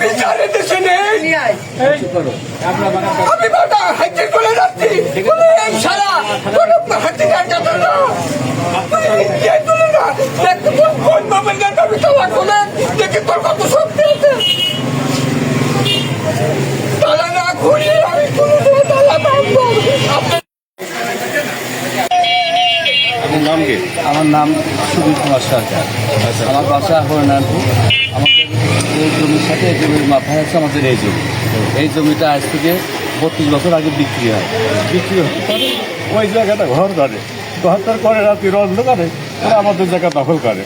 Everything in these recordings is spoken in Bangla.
বিচারে দেশে নেই। আমি বাটা হাইতে চলে যাচ্ছি, এই সারা কোনো হাতি দেখা না, চলে না দেখতে কোন মোবাইল না আমি তালা খুলে দেখি তোর কত শক্তি আছে। তালা না খুলিয়ে আমি কোনো তালা ভাঙবো। আপনার নাম কি? আমার নাম সুবীর কুমার সরকার। আমার বাসা হরিনাথপুর। আমাদের এই জমির সাথে এই জমির মাথায় আছে আমাদের এই জমি। এই জমিটা আজ থেকে 32 বছর আগে বিক্রি হয়। বিক্রি হতে পারে ওই জায়গাটা ঘর করে, ঘরটার করে রাত্রির অন্ধকারে ওরা আমাদের জায়গা দখল করে।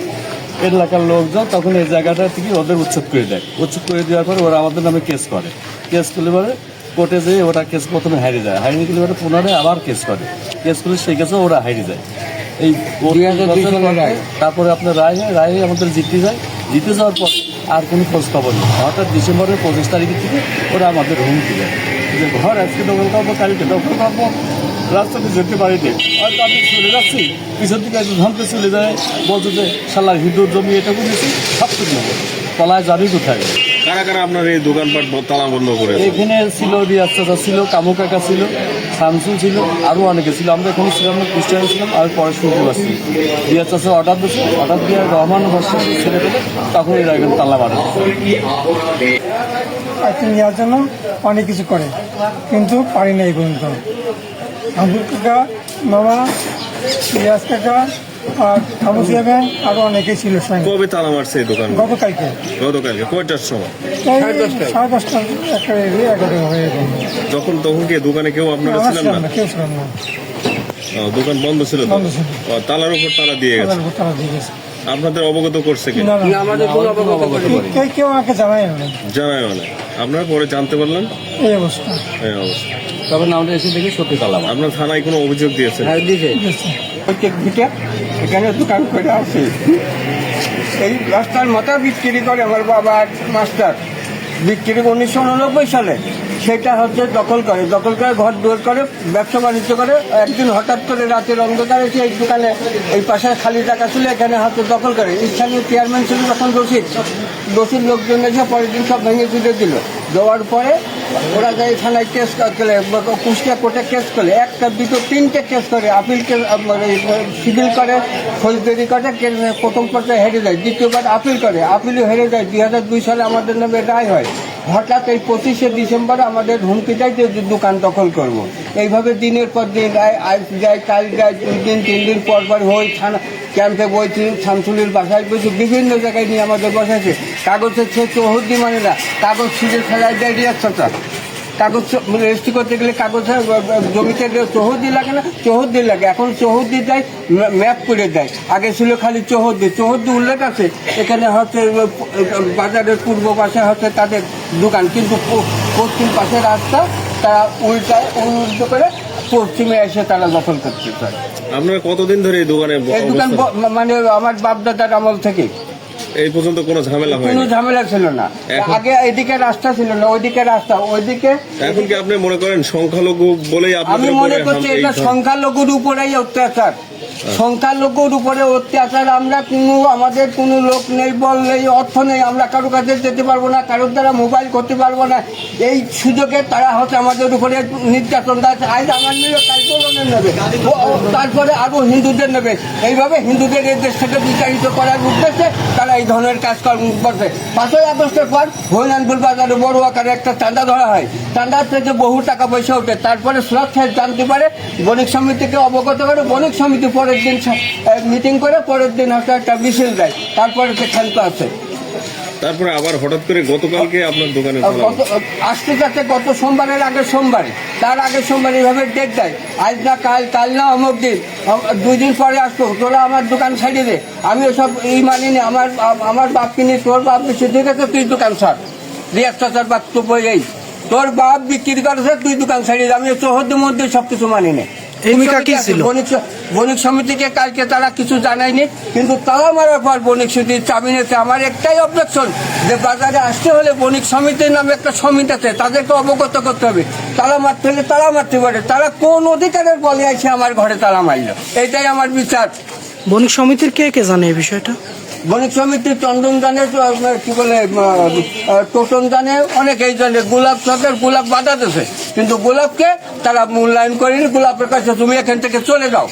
এলাকার লোকজন তখন এই জায়গাটা থেকে ওদের উচ্ছেদ করে দেয়। উচ্ছেদ করে দেওয়ার পরে ওরা আমাদের নামে কেস করে। কেস করলে পরে কোর্টে যেয়ে ওটা কেস প্রথমে হারিয়ে যায়, হারিয়ে গেলে পরে পুনরায় আবার কেস করে। কেস করলে সেই কেসেও ওরা হারিয়ে যায়। এই তারপরে আপনার রায় আমাদের জিতে যায়। জিতে যাওয়ার পরে আর কোনো খোঁজ খবর নেই। হঠাৎ ডিসেম্বরের 25 তারিখের থেকে ওরা আমাদের হুমকি দেয় যে ঘর আজকে দখল করবো, কালকে দখল করবো, রাস্তাতে যেতে পারিনি। হয়তো আমি চলে যাচ্ছি, পিছন থেকে একটু ধমকে চলে যায়, বলছে যে শালার হিন্দুর জমি এটা করেছি, সব কিছু নেবো, তলায় যাবি কোথায়। কারা কারা আপনার এই দোকানপাট তালা বন্ধ করে? এখানে ছিল রিয়াজ চাচা ছিল, কামু কাকা ছিল, শামসু ছিল, আরও অনেকে ছিল। আমরা এখানে ছিলাম না, খ্রিস্টান ছিলাম। আর পরে শুনতে পাচ্ছি রিয়াজ চাচা অর্ডার দিচ্ছে, অর্ডার দিয়ে রহমান ভাষা ছেড়ে পেলে তখন এরা এখানে তালা বাঁধে। নেওয়ার জন্য অনেক কিছু করে, কিন্তু পারি না এই পর্যন্ত। আবুল কাকা, মামা, রিয়াজ কাকা আর আবু সিয়াবেন আরও অনেকেই ছিল। কবে তালা মারছে এই দোকান? গতকালকে কয়টার সময়? 10:30 একটা এরিয়া 11 হয়ে গেল। তখন কি দোকানে কেউ আপনারা ছিলেন না? কেউ ছিলাম না, দোকান বন্ধ ছিল। বন্ধ ছিল। তালার উপর তালা দিয়ে গেছে। তারা দিয়ে গেছে। আপনাদের অবগত করছে কি? কেউ আমাকে জানাই না, জানায় না। আপনারা পরে জানতে পারলেন এই অবস্থা। এই অবস্থা। তবে আমরা এসে দেখি সত্যি তালা। আপনার থানায় কোনো অভিযোগ দিয়েছেন? এখানে দোকান করে আছে, এই রাস্তার মাথা বিক্রি করে আমার বাবা মাস্টার বিক্রি 1989 সালে। সেটা হচ্ছে দখল করে ঘর দুয়ার করে, ব্যবসা বাণিজ্য করে। একদিন হঠাৎ করে রাতের অন্ধকারে এসে এই দোকানে এই পাশে খালি টাকা ছিল, এখানে হয়তো দখল করে। স্থানীয় চেয়ারম্যান ছিল তখন রশিদ লোকজন এসে পরের দিন সব ভেঙে তুলে দিল। দেওয়ার পরে ওরা যায় থানায় কেস করে, কুষ্টিয়া কোর্টে কেস করে, 1, 2, 3টে কেস করে, আপিল কেস, সিভিল করে, ফৌজদারি করে। প্রথম পর্যায়ে হেরে যায়, দ্বিতীয়বার আপিল করে, আপিলও হেরে যায়। 2002 সালে আমাদের নামে রায় হয়। হঠাৎ এই 25শে ডিসেম্বর আমাদের হুমকি দেয় যে দোকান দখল করব। এইভাবে দিনের পর দিন আজ যায়, কাল যায়, 2 দিন 3 দিন পর হই থানা ক্যাম্পে বইছি, শামসুলির বাসায় বইছি, বিভিন্ন জায়গায় নিয়ে আমাদের বসাইছে। কাগজের সে চৌহদ্দি মানে না, কাগজ ছিঁড়ে ফেলায় দেয় রিয়াজ চাচা। কাগজ রেজিস্ট্রি করতে গেলে কাগজে জমিতে চৌহদ্দি লাগে না, চৌহদ্দি লাগে। এখন চৌহদ্দি দেয়, ম্যাপ করে দেয়। আগে ছিল খালি চৌহদ্দি উল্লেখ আছে। এখানে হচ্ছে বাজারের পূর্ব পাশে হচ্ছে তাদের দোকান, কিন্তু পশ্চিম পাশে রাস্তা তারা উল্টো করে পশ্চিমে এসে তারা দখল করতে চায়। আপনারা কতদিন ধরে এই দোকানে? এই দোকান মানে আমার বাপদাদার আমল থেকে এই পর্যন্ত কোনো ঝামেলা হয়নি? কোনো ঝামেলা ছিল না। আগে এদিকে রাস্তা ছিল না, ওইদিকে রাস্তা, ওইদিকে। এখন কি আপনি মনে করেন সংখ্যালঘু বলেই? আমি মনে করছি এটা সংখ্যালঘুর উপরেই অত্যাচার, সংখ্যালঘুর উপরে অত্যাচার। আমরা আমাদের কোনো লোক নেই, বল নেই, অর্থ নেই, আমরা কারো কাছে যেতে পারবো না, কারোর দ্বারা মোবাইল করতে পারবো না। এই সুযোগে তারা হচ্ছে আমাদের উপরে নির্যাতন দেয়। আজ আমার নেবে, কালকে নেবে, তারপরে আরো হিন্দুদের নেবে। এইভাবে হিন্দুদের এই দেশ থেকে বিচারিত করার উদ্দেশ্যে তারা এই ধরনের কাজকর্ম করছে। 5ই আগস্টের পর হরিনাথপুর বাজারে বড় আকারে একটা চাঁদা ধরা হয়, চাঁদার থেকে বহু টাকা পয়সা ওঠে। তারপরে সুরাত সাহেব জানতে পারে, বণিক সমিতিকে অবগত করে, বণিক সমিতি পরের দিন মিটিং করে, পরের দিন হচ্ছে একটা মিছিল দেয়। তারপরে সে ক্ষান্ত আছে। তারপরে আবার হঠাৎ করে গতকালকে আপনার দোকানে আসতে যাচ্ছে, গত সোমবারের আগের সোমবারে, তার আগের সোমবার এইভাবে ডেট দেয়, আজ না কাল না অমুক দিন, 2 দিন পরে আসতো, তোরা আমার দোকান ছাড়িয়ে দে। আমি ওসব মানিনি। আমার বাপ কিনে, তোর বাপ বেশি, ঠিক আছে তুই দোকান ছাড়। রিয়াজ চাচার বাপ তো বই, তোর বাপ বিক্রি করেছে, তুই দোকান ছাড়িয়ে দে। আমি চৌহদ্দির মধ্যে সবকিছু মানি না। বণিক সমিতিকে কালকে তারা কিছু জানায়নি, কিন্তু তালা মারার পর বণিক সমিতির চাবি নিয়েছে। আমার একটাই অবজেকশন যে বাজারে আসতে হলে বণিক সমিতির নামে একটা সমিতি আছে, তাদেরকে অবগত করতে হবে। তালা মারতে হলে তালা মারতে পারে। তারা কোন অধিকারের বলে এসে আমার ঘরে তালা মারল? এটাই আমার বিচার। বণিক সমিতির কে জানে এই বিষয়টা? বণিক সমিতি চন্দন জানে, কি বলে টোটন জানে, অনেকেই জানে। গোলাপ সরকার গোলাপ বাধা দিয়েছে, কিন্তু গোলাপকে তারা মূল্যায়ন করেনি। গোলাপের কাছে তুমি এখান থেকে চলে যাও।